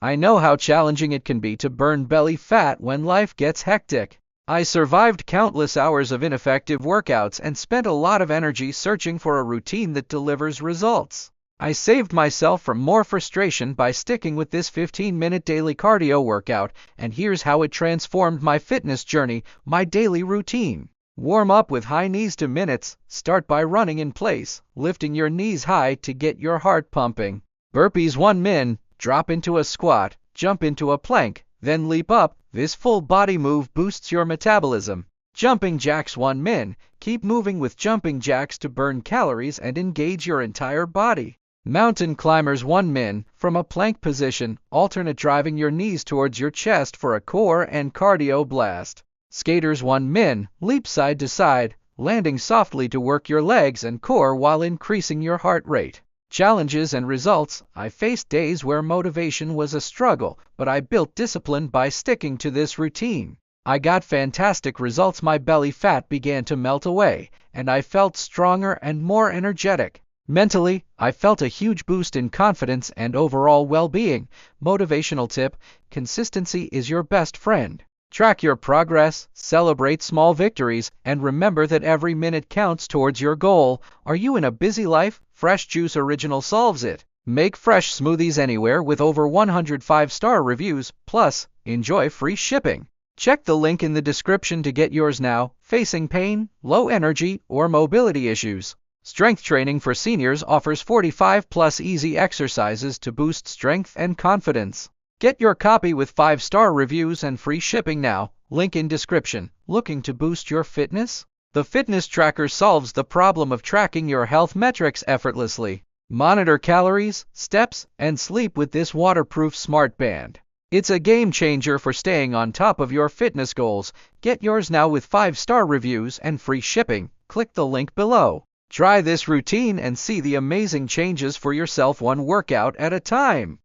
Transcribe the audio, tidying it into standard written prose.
I know how challenging it can be to burn belly fat when life gets hectic. I survived countless hours of ineffective workouts and spent a lot of energy searching for a routine that delivers results. I saved myself from more frustration by sticking with this 15-minute daily cardio workout, and here's how it transformed my fitness journey, my daily routine. Warm up with high knees to minutes. Start by running in place, lifting your knees high to get your heart pumping. Burpees 1 min. Drop into a squat, jump into a plank, then leap up. This full body move boosts your metabolism. Jumping jacks 1 min. Keep moving with jumping jacks to burn calories and engage your entire body. Mountain climbers 1 min. From a plank position, alternate driving your knees towards your chest for a core and cardio blast. Skaters 1 min. Leap side to side, landing softly to work your legs and core while increasing your heart rate. Challenges and results. I faced days where motivation was a struggle, but I built discipline by sticking to this routine. I got fantastic results. My belly fat began to melt away, and I felt stronger and more energetic. Mentally, I felt a huge boost in confidence and overall well-being. Motivational tip: consistency is your best friend. Track your progress, celebrate small victories, and remember that every minute counts towards your goal. Are you in a busy life? Fresh Juice Original solves it. Make fresh smoothies anywhere with over 100 5-star reviews, plus enjoy free shipping. Check the link in the description to get yours now. Facing pain, low energy, or mobility issues? Strength Training for Seniors offers 45+ easy exercises to boost strength and confidence. Get your copy with 5-star reviews and free shipping now. Link in description. Looking to boost your fitness? The Fitness Tracker solves the problem of tracking your health metrics effortlessly. Monitor calories, steps, and sleep with this waterproof smart band. It's a game changer for staying on top of your fitness goals. Get yours now with 5-star reviews and free shipping. Click the link below. Try this routine and see the amazing changes for yourself, one workout at a time.